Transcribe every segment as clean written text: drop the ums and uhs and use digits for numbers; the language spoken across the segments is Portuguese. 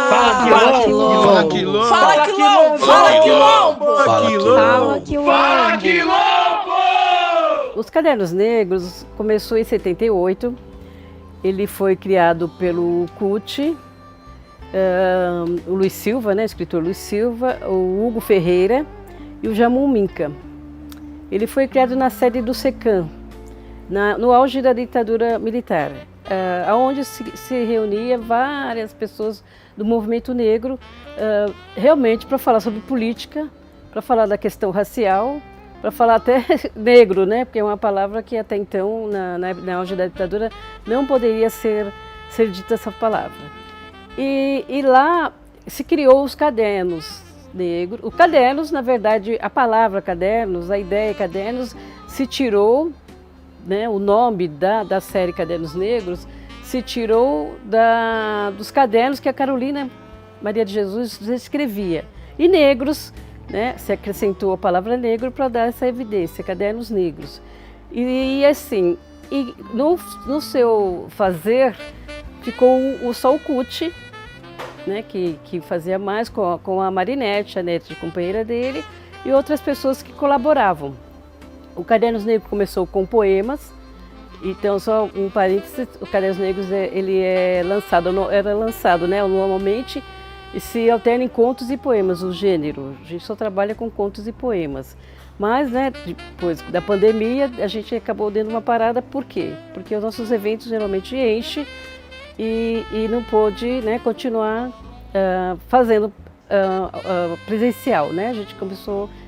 Fala quilombo! Fala quilombo! Fala quilombo! Fala quilombo! Fala quilombo! Fala quilombo! Os Cadernos Negros começou em 78. Ele foi criado pelo CUT, o Luiz Silva, né, o escritor Luiz Silva, o Hugo Ferreira e o Jamul Minca. Ele foi criado na sede do SECAM, no auge da ditadura militar, onde se reunia várias pessoas do movimento negro, realmente para falar sobre política, para falar da questão racial, para falar até negro, né? Porque é uma palavra que até então, na auge da ditadura, não poderia ser dita essa palavra. E lá se criou os cadernos negros. O cadernos, na verdade, a palavra cadernos, a ideia cadernos, se tirou, né, o nome da série Cadernos Negros, se tirou dos cadernos que a Carolina Maria de Jesus escrevia. E negros, né, se acrescentou a palavra negro para dar essa evidência, Cadernos Negros. E assim, no seu fazer, ficou só o CUT, né, que fazia mais com a Marinette, a Nete, companheira dele, e outras pessoas que colaboravam. O Cadernos Negros começou com poemas, então só um parênteses, o Cadernos Negros ele era lançado, né, normalmente, e se alterna em contos e poemas, o gênero. A gente só trabalha com contos e poemas. Mas, né, depois da pandemia, a gente acabou dando uma parada. Por quê? Porque os nossos eventos geralmente enchem e não pôde, né, continuar fazendo presencial, né? A gente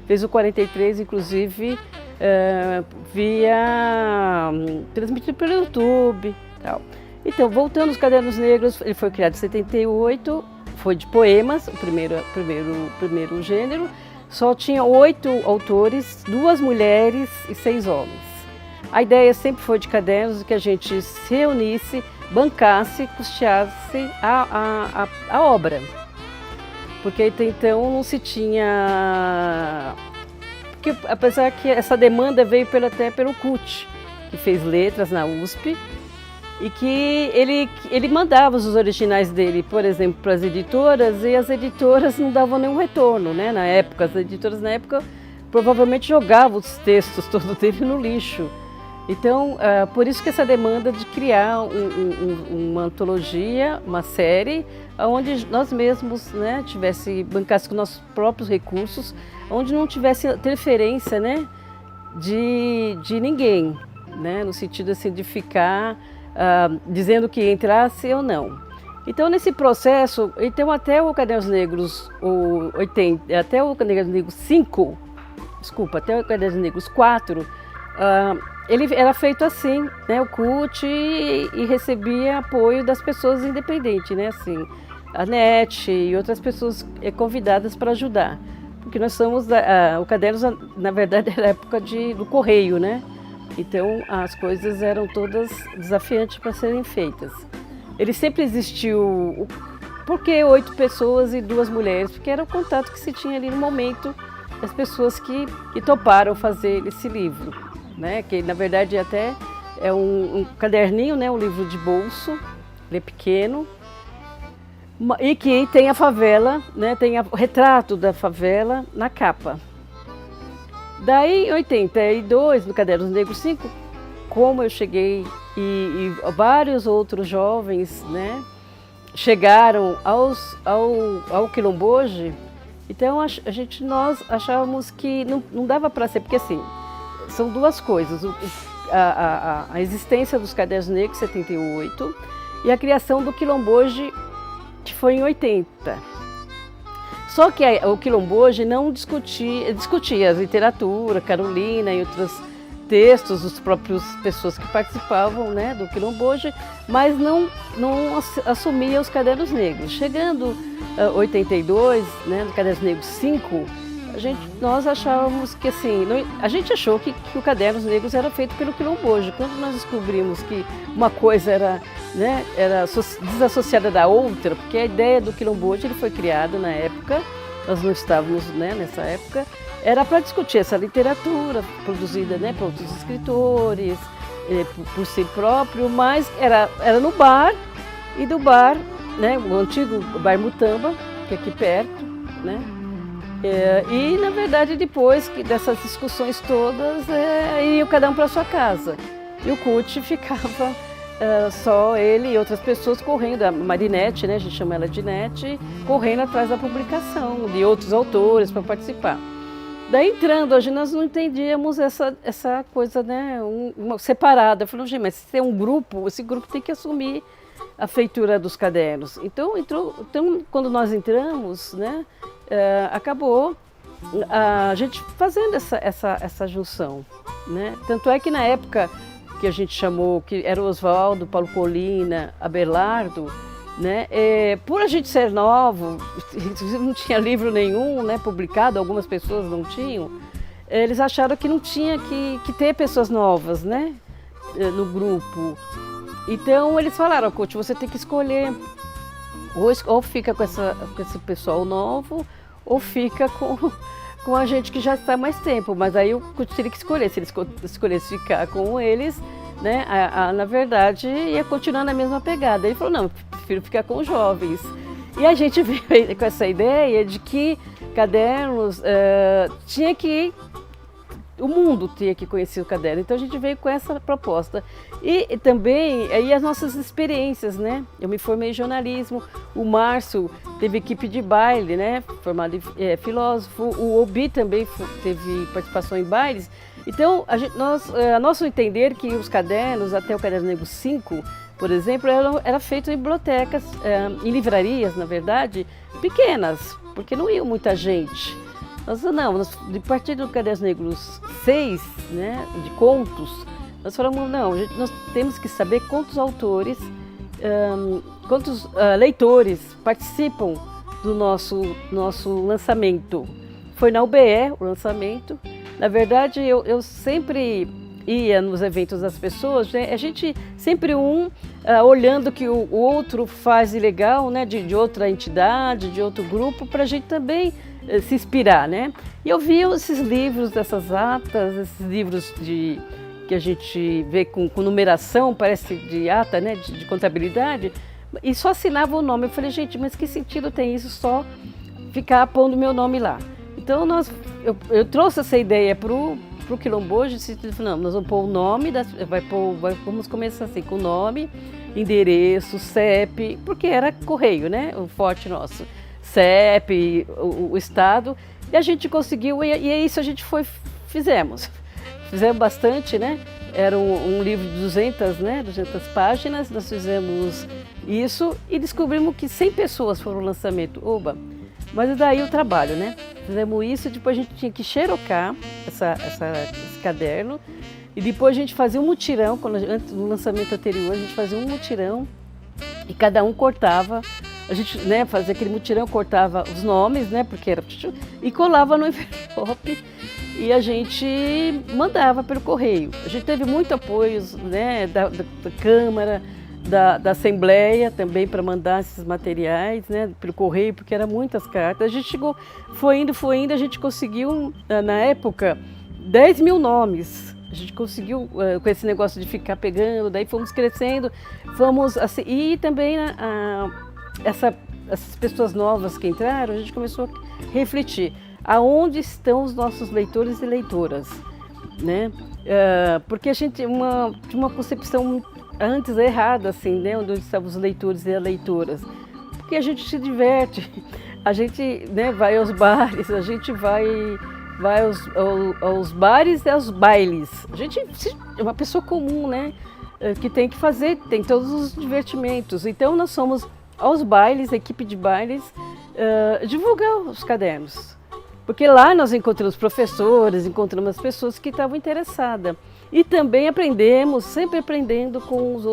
fez o 43, inclusive, transmitido pelo YouTube e tal. Então, voltando aos Cadernos Negros, ele foi criado em 78, foi de poemas, o primeiro gênero. Só tinha 8 autores, 2 mulheres e 6 homens. A ideia sempre foi de cadernos, que a gente se reunisse, bancasse, custeasse a obra. Porque até então não se tinha... Porque, apesar que essa demanda veio até pelo CUT, que fez letras na USP, e que ele mandava os originais dele, por exemplo, para as editoras, e as editoras não davam nenhum retorno, né? Na época, as editoras provavelmente jogavam os textos todos dele no lixo. Então, por isso que essa demanda de criar uma antologia, uma série, onde nós mesmos, né, bancasse com nossos próprios recursos, onde não tivesse interferência, né, de ninguém, né, no sentido assim, de ficar dizendo que entrasse ou não. Então, nesse processo, então até o Cadernos Negros, até o Cadernos Negros 5, até o Cadernos Negros 4, ele era feito assim, né, o CUT, e recebia apoio das pessoas independentes, né, assim, a NET e outras pessoas convidadas para ajudar. Porque nós somos, o Cadernos, na verdade, era a época do correio, né? Então, as coisas eram todas desafiantes para serem feitas. Ele sempre existiu. Por que 8 pessoas e 2 mulheres? Porque era o contato que se tinha ali no momento, as pessoas que toparam fazer esse livro, né? Que, na verdade, até é um caderninho, né? Um livro de bolso, ele é pequeno, e que tem a favela, né? Tem o retrato da favela na capa. Daí, em 82, no Cadernos Negros 5, como eu cheguei e vários outros jovens, né, chegaram ao Quilomboje, então nós achávamos que não dava para ser, porque assim, são duas coisas, a existência dos Cadernos Negros, 78, e a criação do Quilomboje, que foi em 80. Só que o Quilomboje não discutia a literatura, Carolina e outros textos dos próprios pessoas que participavam, né, do Quilomboje, mas não assumia os Cadernos Negros. Chegando a 82, né, no Cadernos Negros 5, nós achávamos que assim, a gente achou que o Cadernos Negros era feito pelo Quilomboje. Quando nós descobrimos que uma coisa era desassociada da outra, porque a ideia do Quilomboje ele foi criado na época, nós não estávamos, né, nessa época, era para discutir essa literatura produzida, né, por outros escritores, por si próprio, mas era no bar, e do bar né, o antigo Bar Mutamba, que é aqui perto, né? E na verdade depois dessas discussões todas, iam cada um para sua casa. E o CUT ficava só ele e outras pessoas correndo, a Marinete, né, a gente chama ela de Nete, correndo atrás da publicação de outros autores para participar. Daí entrando, hoje nós não entendíamos essa coisa, né, uma separada. Eu falei, gente, mas se tem um grupo, esse grupo tem que assumir a feitura dos cadernos. Então quando nós entramos, né, acabou a gente fazendo essa junção, né? Tanto é que na época que a gente chamou, que era o Oswaldo, Paulo Colina, Abelardo, né? Por a gente ser novo, não tinha livro nenhum, né, publicado, algumas pessoas não tinham, eles acharam que não tinha que ter pessoas novas, né, no grupo. Então eles falaram, CUT, você tem que escolher, ou fica com esse pessoal novo, ou fica com a gente que já está há mais tempo. Mas aí o CUT teria que escolher, se ele escolhesse ficar com eles, né, na verdade ia continuar na mesma pegada. Ele falou, não, eu prefiro ficar com os jovens. E a gente veio com essa ideia de que cadernos o mundo tinha que conhecer o caderno. Então a gente veio com essa proposta. E também aí as nossas experiências, né? Eu me formei em jornalismo, o Márcio teve equipe de baile, né? Formado em filósofo, o Obi também teve participação em bailes. Então a nosso entender que os cadernos, até o Caderno Negro 5, por exemplo, era feito em bibliotecas, em livrarias, na verdade, pequenas, porque não ia muita gente. De partir do Cadernos Negros 6, né, de contos, nós falamos, nós temos que saber quantos autores, quantos leitores participam do nosso lançamento. Foi na UBE o lançamento. Na verdade, eu sempre ia nos eventos das pessoas, né, a gente sempre olhando o que o outro faz de legal, né, de outra entidade, de outro grupo, para a gente também se inspirar, né? E eu vi esses livros dessas atas, esses livros que a gente vê com numeração, parece de ata, né? De contabilidade, e só assinava o nome. Eu falei, gente, mas que sentido tem isso só ficar pondo meu nome lá? Então eu trouxe essa ideia pro Quilombo, a gente disse, não, nós vamos pôr o nome, vamos começar assim, com o nome, endereço, CEP, porque era correio, né? O forte nosso. CEP, o Estado, e a gente conseguiu, e é isso a gente fizemos bastante, né? Era um livro de 200, né? 200 páginas, nós fizemos isso e descobrimos que 100 pessoas foram no lançamento. Oba! Mas daí o trabalho, né? Fizemos isso e depois a gente tinha que xerocar esse caderno e depois a gente fazia um mutirão, antes do lançamento anterior, a gente fazia um mutirão e cada um cortava. A gente, né, fazia aquele mutirão, cortava os nomes, né, porque era, e colava no envelope e a gente mandava pelo correio. A gente teve muito apoio, né, da Câmara, da Assembleia também para mandar esses materiais, né, pelo correio, porque eram muitas cartas. A gente foi indo, a gente conseguiu, na época, 10 mil nomes. A gente conseguiu, com esse negócio de ficar pegando, daí fomos crescendo, assim, e também essas pessoas novas que entraram, a gente começou a refletir aonde estão os nossos leitores e leitoras, né? Porque a gente tinha uma concepção antes errada, assim, né? Onde estavam os leitores e as leitoras. Porque a gente se diverte, a gente, né, vai aos bares, a gente vai aos bares e aos bailes. A gente é uma pessoa comum, né? Que tem que fazer, tem todos os divertimentos. Então nós somos aos bailes, a equipe de bailes, divulgar os cadernos. Porque lá nós encontramos professores, encontramos as pessoas que estavam interessadas. E também aprendemos, sempre aprendendo com as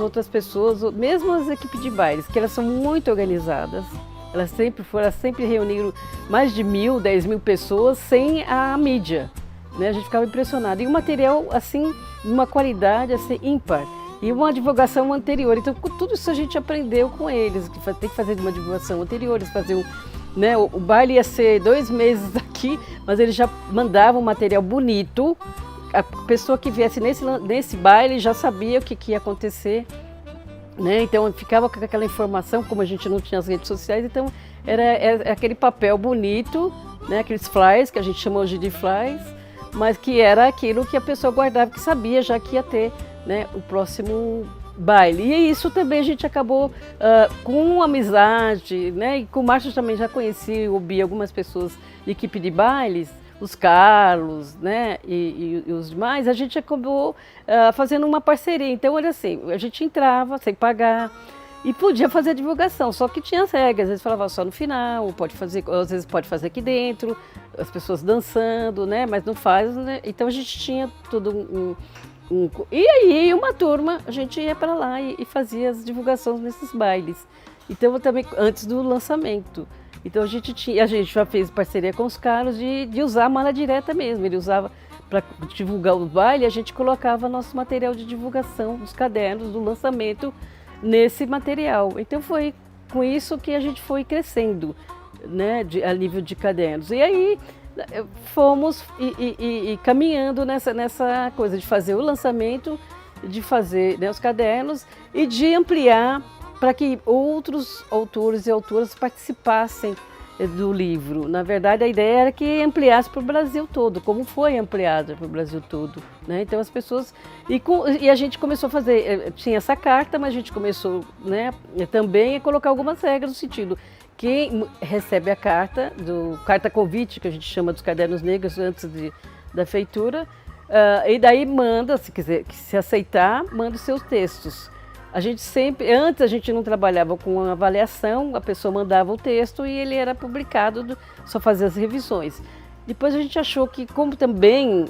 outras pessoas, mesmo as equipes de bailes, que elas são muito organizadas. Elas sempre reuniram mais de 1.000, 10.000 pessoas sem a mídia, né? A gente ficava impressionado. E o material, assim, de uma qualidade assim, ímpar. E uma divulgação anterior. Então, tudo isso a gente aprendeu com eles, que tem que fazer uma divulgação anterior, eles faziam, né, o baile ia ser 2 meses aqui, mas eles já mandavam um material bonito. A pessoa que viesse nesse baile já sabia o que ia acontecer né? Então ficava com aquela informação, como a gente não tinha as redes sociais, então era aquele papel bonito, né? Aqueles flyers, que a gente chama hoje de flyers, mas que era aquilo que a pessoa guardava, que sabia já que ia ter, né, o próximo baile. E isso também a gente acabou com amizade, né? E com o Márcio também já conheci, ouvi algumas pessoas de equipe de bailes, os Carlos, né, e os demais, a gente acabou fazendo uma parceria. Então era assim, a gente entrava sem pagar e podia fazer a divulgação, só que tinha as regras, às vezes falava só no final, pode fazer, às vezes pode fazer aqui dentro, as pessoas dançando, né, mas não faz, né? Então a gente tinha todo e aí uma turma, a gente ia para lá e fazia as divulgações nesses bailes. Então eu também, antes do lançamento. Então a gente já fez parceria com os Carlos de usar a mala direta mesmo. Ele usava para divulgar o baile, a gente colocava nosso material de divulgação dos cadernos, do lançamento, nesse material. Então foi com isso que a gente foi crescendo, né, a nível de cadernos. E aí fomos e caminhando nessa coisa de fazer o lançamento, de fazer, né, os cadernos e de ampliar para que outros autores e autoras participassem do livro. Na verdade, a ideia era que ampliasse para o Brasil todo, como foi ampliado para o Brasil todo, né? Então as pessoas... E a gente começou a fazer... Tinha essa carta, mas a gente começou, né, também a colocar algumas regras no sentido... Quem recebe a carta, carta convite, que a gente chama dos cadernos negros antes da feitura, e daí manda, se quiser, se aceitar, manda os seus textos. A gente sempre, antes a gente não trabalhava com avaliação, a pessoa mandava o texto e ele era publicado, só fazia as revisões. Depois a gente achou que, como também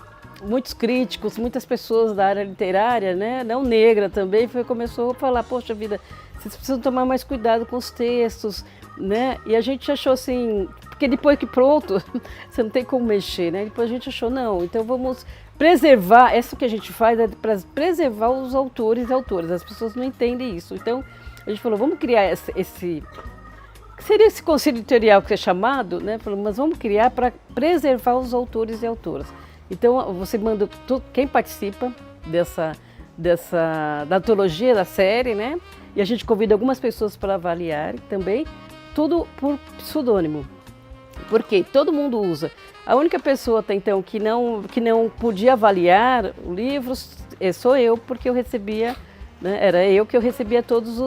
muitos críticos, muitas pessoas da área literária, né, não negra também, começou a falar, poxa vida, vocês precisam tomar mais cuidado com os textos, né? E a gente achou assim, porque depois que pronto, você não tem como mexer, né? Depois a gente achou, não, então vamos preservar, isso que a gente faz é para preservar os autores e autoras, as pessoas não entendem isso. Então a gente falou, vamos criar seria esse conselho editorial que é chamado, né? Falou, mas vamos criar para preservar os autores e autoras. Então você manda quem participa da antologia, da série, né? E a gente convida algumas pessoas para avaliar também, tudo por pseudônimo. Porque todo mundo usa. A única pessoa até então que não podia avaliar o livro sou eu, porque eu recebia, né? Era eu que recebia todos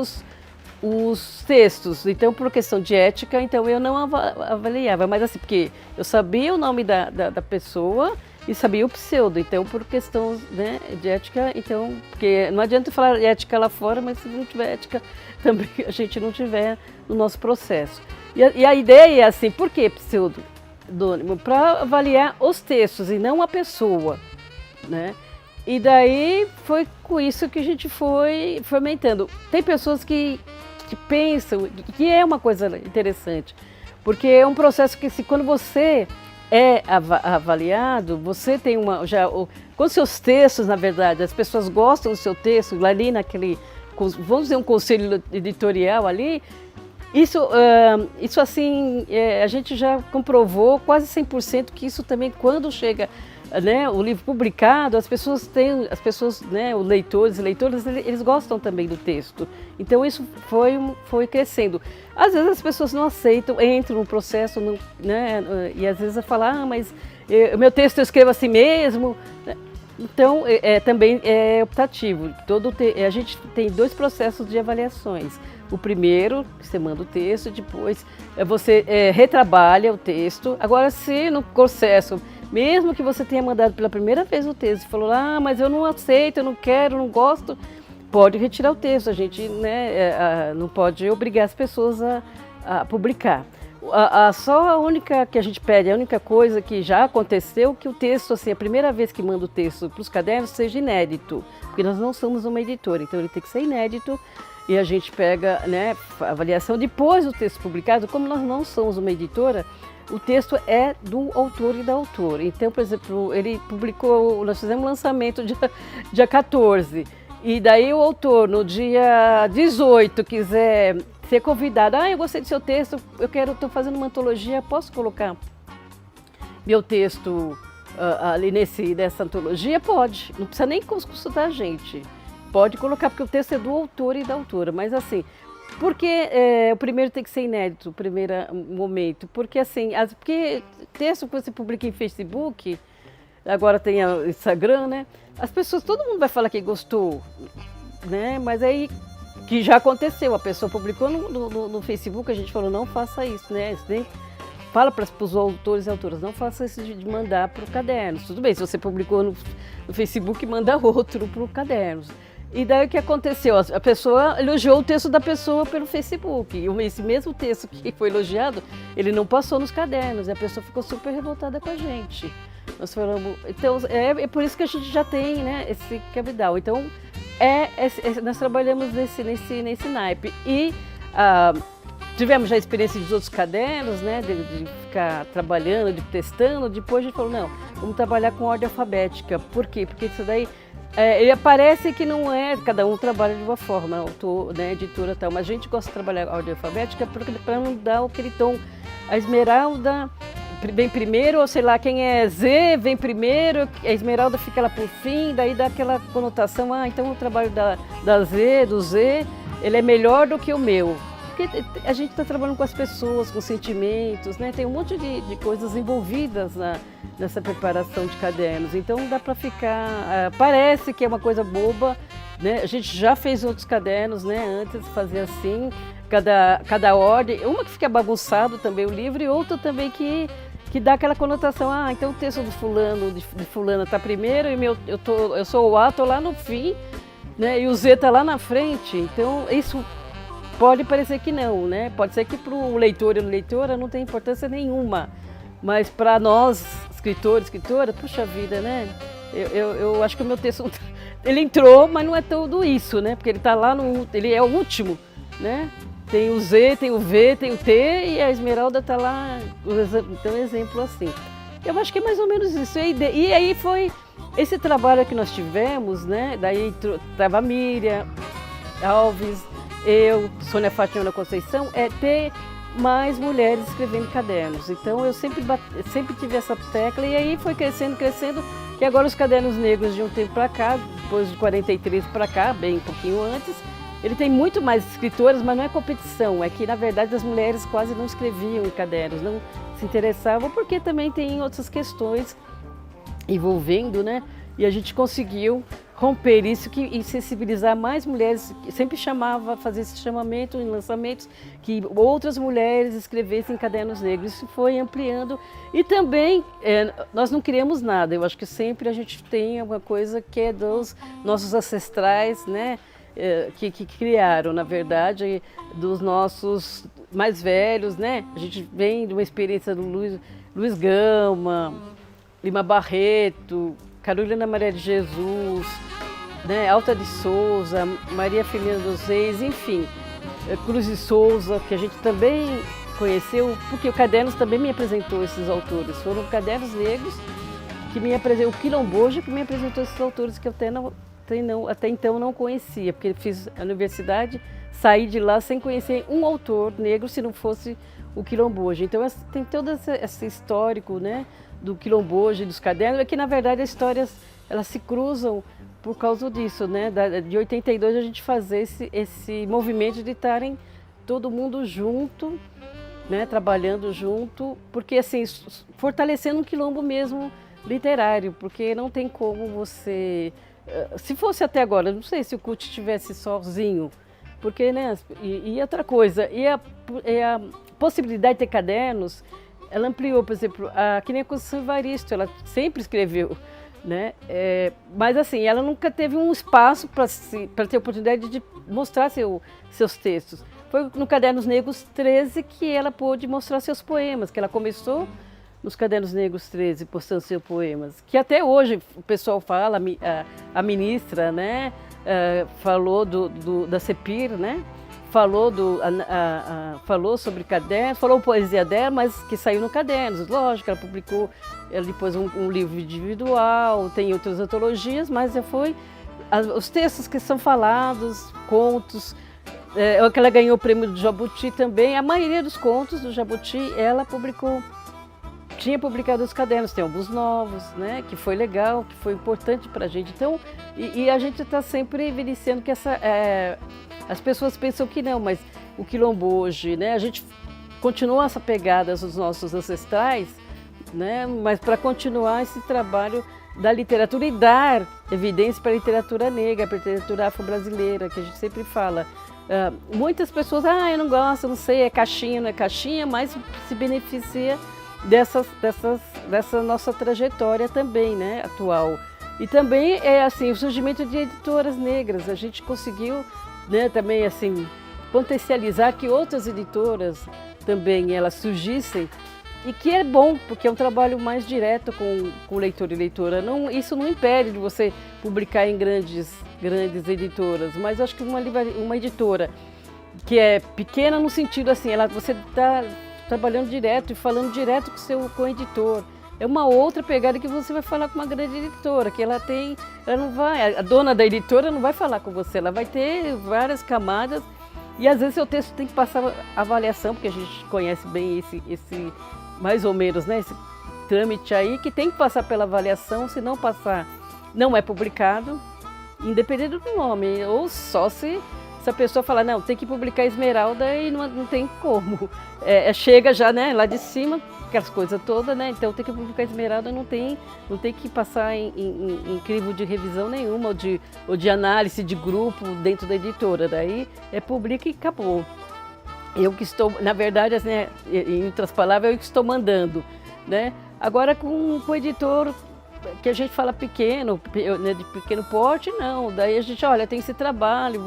os textos. Então, por questão de ética, então eu não avaliava. Mas assim, porque eu sabia o nome da pessoa e sabia o pseudo. Então, por questão, né, de ética, então, porque não adianta falar ética lá fora, mas se não tiver ética, também a gente não tiver no nosso processo. E a ideia é assim, por que pseudônimo? Para avaliar os textos e não a pessoa, né? E daí foi com isso que a gente foi fomentando. Tem pessoas que pensam, que é uma coisa interessante, porque é um processo que quando você é avaliado, você tem com seus textos, na verdade, as pessoas gostam do seu texto, ali naquele, vamos dizer, um conselho editorial ali, isso assim, a gente já comprovou quase 100% que isso também, quando chega, né, o livro publicado, as pessoas, né, os leitores e leitoras, eles gostam também do texto. Então isso foi crescendo. Às vezes as pessoas não aceitam, entram no processo, né, e às vezes falam, mas o meu texto eu escrevo assim mesmo. Então também é optativo. A gente tem 2 processos de avaliações. O primeiro, você manda o texto, depois você retrabalha o texto. Agora, se no processo, mesmo que você tenha mandado pela primeira vez o texto e falou, mas eu não aceito, eu não quero, não gosto, pode retirar o texto. A gente, né, não pode obrigar as pessoas a publicar. Só a única que a gente pede, a única coisa que já aconteceu, que o texto, assim, a primeira vez que manda o texto para os cadernos, seja inédito. Porque nós não somos uma editora, então ele tem que ser inédito. E a gente pega, né, a avaliação depois do texto publicado. Como nós não somos uma editora, o texto é do autor e da autora. Então, por exemplo, ele publicou, nós fizemos um lançamento dia 14, e daí o autor, no dia 18, quiser ser convidado, eu gostei do seu texto, estou fazendo uma antologia, posso colocar meu texto ali nessa antologia? Pode, não precisa nem consultar a gente. pode colocar, porque o texto é do autor e da autora, mas assim, porque o primeiro tem que ser inédito, o primeiro momento, porque assim, porque texto que você publica em Facebook, agora tem o Instagram, né? As pessoas, todo mundo vai falar que gostou, né? Mas aí, que já aconteceu, a pessoa publicou no Facebook, a gente falou, não faça isso, né? Você nem fala para os autores e autoras, não faça isso de mandar para o Cadernos. Tudo bem, se você publicou no Facebook, manda outro para o Cadernos. E daí o que aconteceu? A pessoa elogiou o texto da pessoa pelo Facebook. E esse mesmo texto que foi elogiado, ele não passou nos Cadernos. E a pessoa ficou super revoltada com a gente. Nós falamos, então, é por isso que a gente já tem, né, esse cabedal. Então, nós trabalhamos nesse naipe. E tivemos já a experiência dos outros cadernos, né, de ficar trabalhando, de testando. Depois a gente falou, não, vamos trabalhar com ordem alfabética. Por quê? Porque isso daí, ele parece que não é, cada um trabalha de uma forma, autor, né, editora e tal, mas a gente gosta de trabalhar a ordem alfabética para não dar aquele tom. A Esmeralda vem primeiro, ou sei lá, quem é Z vem primeiro, a Esmeralda fica lá por fim, daí dá aquela conotação, então o trabalho do Z, ele é melhor do que o meu. Porque a gente está trabalhando com as pessoas, com sentimentos, né? Tem um monte de coisas envolvidas nessa preparação de cadernos. Então dá para ficar, parece que é uma coisa boba, né? A gente já fez outros cadernos, né? Antes de fazer assim, cada ordem, uma que fica bagunçado também o livro e outra também que dá aquela conotação, então o texto do fulano, de fulana está primeiro e eu sou o A, estou lá no fim, né? E o Z está lá na frente. Então isso pode parecer que não, né? Pode ser que para o leitor e a leitora não tem importância nenhuma, mas para nós, escritora, puxa vida, né? Eu acho que o meu texto, ele entrou, mas não é tudo isso, né? Porque ele está lá ele é o último, né? Tem o Z, tem o V, tem o T e a Esmeralda está lá, então exemplo assim. Eu acho que é mais ou menos isso. E aí foi esse trabalho que nós tivemos, né? Daí estava a Miriam Alves, eu, Sônia Fátima Conceição, ter mais mulheres escrevendo cadernos. Então eu sempre tive essa tecla e aí foi crescendo, que agora os cadernos negros de um tempo para cá, depois de 43 para cá, bem um pouquinho antes, ele tem muito mais escritoras, mas não é competição, é que na verdade as mulheres quase não escreviam em cadernos, não se interessavam, porque também tem outras questões envolvendo, né? E a gente conseguiu romper isso e sensibilizar mais mulheres, sempre fazer esse chamamento em lançamentos, que outras mulheres escrevessem cadernos negros. Isso foi ampliando. E também, nós não criamos nada, eu acho que sempre a gente tem alguma coisa que é dos nossos ancestrais, né? Que criaram, na verdade, dos nossos mais velhos, né? A gente vem de uma experiência do Luiz Gama, Lima Barreto, Carolina Maria de Jesus, né? Alta de Souza, Maria Firmina dos Reis, enfim, Cruz de Souza, que a gente também conheceu, porque o Cadernos também me apresentou esses autores. Foram Cadernos Negros que me apresentou, o Quilomboja que me apresentou esses autores que eu até então não conhecia, porque fiz a universidade, saí de lá sem conhecer um autor negro se não fosse o Quilomboja. Então tem todo esse histórico, né, do Quilomboja e dos cadernos, é que na verdade as histórias elas se cruzam por causa disso, né? De 82 a gente fazer esse movimento de estarem todo mundo junto, né, trabalhando junto, porque assim, fortalecendo um quilombo mesmo literário, porque não tem como você... Se fosse até agora, não sei se o CUT estivesse sozinho, porque, né, e outra coisa, e a possibilidade de ter cadernos, ela ampliou, por exemplo, que nem a Conceição Evaristo, ela sempre escreveu, né, mas assim, ela nunca teve um espaço para ter a oportunidade de mostrar seus textos. Foi no Cadernos Negros 13 que ela pôde mostrar seus poemas, que ela começou nos Cadernos Negros 13, postando seus poemas, que até hoje o pessoal fala, a ministra, né, falou da CEPIR, né, falou sobre cadernos, falou poesia dela, mas que saiu no Cadernos, lógico, ela publicou depois um livro individual, tem outras antologias, mas os textos que são falados, contos, que ela ganhou o prêmio do Jabuti também, a maioria dos contos do Jabuti ela publicou tinha publicado os cadernos, tem alguns novos, né, que foi legal, que foi importante para a gente. Então, e a gente está sempre evidenciando que as pessoas pensam que não, mas o quilombo hoje, né, a gente continua essa pegada dos nossos ancestrais, né, mas para continuar esse trabalho da literatura e dar evidência para a literatura negra, para a literatura afro-brasileira, que a gente sempre fala. Muitas pessoas, eu não gosto, não sei, é caixinha, não é caixinha, mas se beneficia dessa nossa trajetória também, né, atual. E também é assim, o surgimento de editoras negras, a gente conseguiu, né, também assim, potencializar que outras editoras também elas surgissem, e que é bom, porque é um trabalho mais direto com o leitor e leitora. Isso não impede de você publicar em grandes editoras, mas acho que uma editora que é pequena no sentido assim, você está trabalhando direto e falando direto com o seu editor. É uma outra pegada que você vai falar com uma grande editora, que ela não vai, a dona da editora não vai falar com você, ela vai ter várias camadas e às vezes seu texto tem que passar avaliação, porque a gente conhece bem esse mais ou menos, né, esse trâmite aí, que tem que passar pela avaliação, se não passar, não é publicado, independente do nome, ou só se a pessoa falar, não, tem que publicar Esmeralda e não tem como. Chega já, né, lá de cima, aquelas coisas todas, né, então tem que publicar Esmeralda, não tem que passar em crivo de revisão nenhuma, ou de análise de grupo dentro da editora, daí publica e acabou. Eu que estou, na verdade, né, em outras palavras, eu que estou mandando, né? Agora com o editor que a gente fala pequeno, né, de pequeno porte, não. Daí a gente, olha, tem esse trabalho,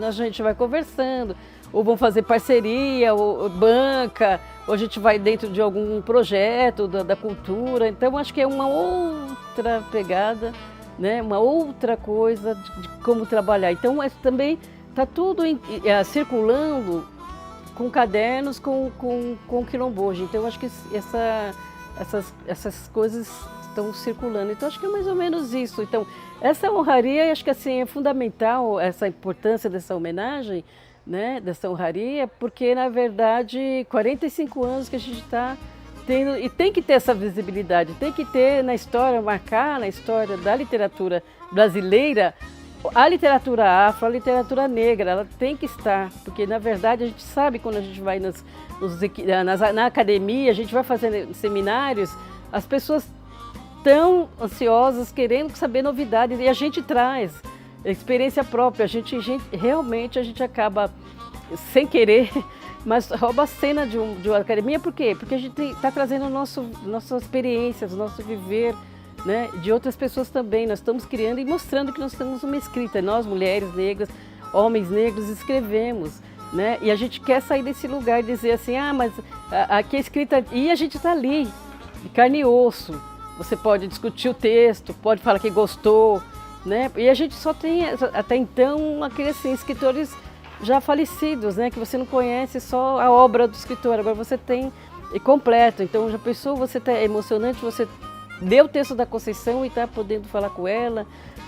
a gente vai conversando, ou vamos fazer parceria, ou banca, ou a gente vai dentro de algum projeto da cultura. Então acho que é uma outra pegada, né, uma outra coisa de como trabalhar. Então também está tudo circulando com cadernos, com quilomboja. Então, eu acho que essas coisas estão circulando. Então, acho que é mais ou menos isso. Então, essa honraria, acho que assim, é fundamental, essa importância dessa homenagem, né, dessa honraria, porque, na verdade, 45 anos que a gente está tendo, e tem que ter essa visibilidade, tem que ter na história, marcar na história da literatura brasileira, a literatura afro, a literatura negra, ela tem que estar, porque na verdade a gente sabe quando a gente vai na academia, a gente vai fazendo seminários, as pessoas estão ansiosas, querendo saber novidades, e a gente traz experiência própria, realmente a gente acaba, sem querer, mas rouba a cena de uma academia. Por quê? Porque a gente está trazendo nossas experiências, nosso viver, né, de outras pessoas também. Nós estamos criando e mostrando que nós temos uma escrita. Nós, mulheres negras, homens negros, escrevemos, né? E a gente quer sair desse lugar e dizer assim, mas aqui é escrita, e a gente está ali, de carne e osso. Você pode discutir o texto, pode falar que gostou, né? E a gente só tem, até então, aqueles assim, escritores já falecidos, né? Que você não conhece só a obra do escritor, agora você tem completo. Então, já pensou, é emocionante, você deu o texto da Conceição e está podendo falar com ela,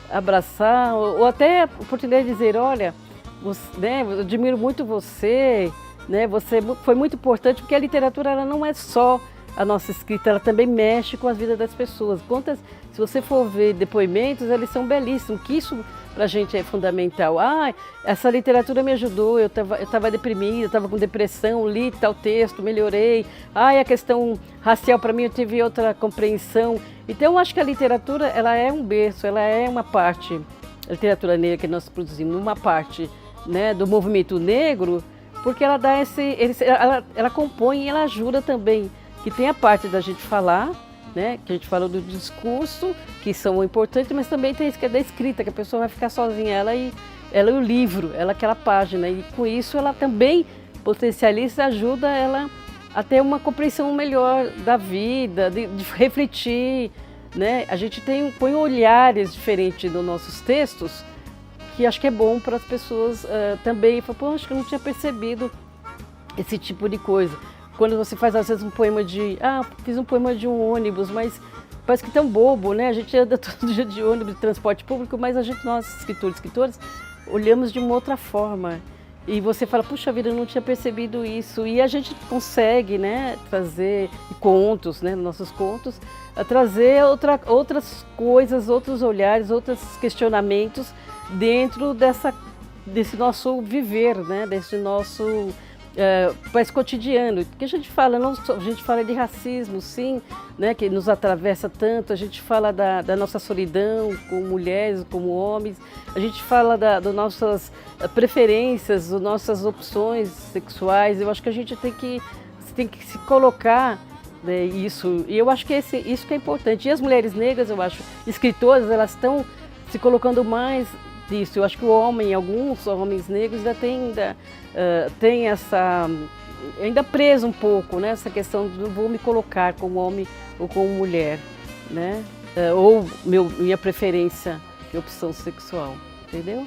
abraçar, ou até a oportunidade de dizer, olha, né, eu admiro muito você, né, você foi muito importante, porque a literatura ela não é só a nossa escrita, ela também mexe com a vida das pessoas. Se você for ver depoimentos, eles são belíssimos, que isso para a gente é fundamental. Essa literatura me ajudou, eu estava deprimida, estava com depressão, li tal texto, melhorei. A questão racial para mim eu tive outra compreensão. Então eu acho que a literatura ela é um berço, ela é uma parte, a literatura negra que nós produzimos, uma parte, né, do movimento negro, porque ela dá ela compõe e ela ajuda também, que tem a parte da gente falar, né, que a gente falou do discurso, que são importantes, mas também tem isso que é da escrita, que a pessoa vai ficar sozinha, ela e o livro, ela aquela página, e com isso ela também potencializa, ajuda ela a ter uma compreensão melhor da vida, de refletir, né? A gente põe olhares diferentes nos nossos textos, que acho que é bom para as pessoas também, falar, acho que eu não tinha percebido esse tipo de coisa. Quando você faz, às vezes, um poema fiz um poema de um ônibus, mas parece que tão bobo, né? A gente anda todo dia de ônibus, de transporte público, mas nós, escritores, olhamos de uma outra forma. e você fala, puxa vida, eu não tinha percebido isso. E a gente consegue, né, trazer contos, né, nossos contos, a trazer outras coisas, outros olhares, outros questionamentos dentro desse nosso viver, né, desse nosso mais cotidiano. Que a gente fala, a gente fala de racismo, sim, né, que nos atravessa tanto, a gente fala da nossa solidão como mulheres, como homens, a gente fala das nossas preferências, das nossas opções sexuais. Eu acho que a gente tem que se colocar, né, isso, e eu acho que isso que é importante. E as mulheres negras, eu acho, escritoras, elas estão se colocando mais disso. Eu acho que alguns homens negros ainda tem ainda preso um pouco, né, essa questão de não vou me colocar como homem ou como mulher, né, ou minha preferência de opção sexual, entendeu?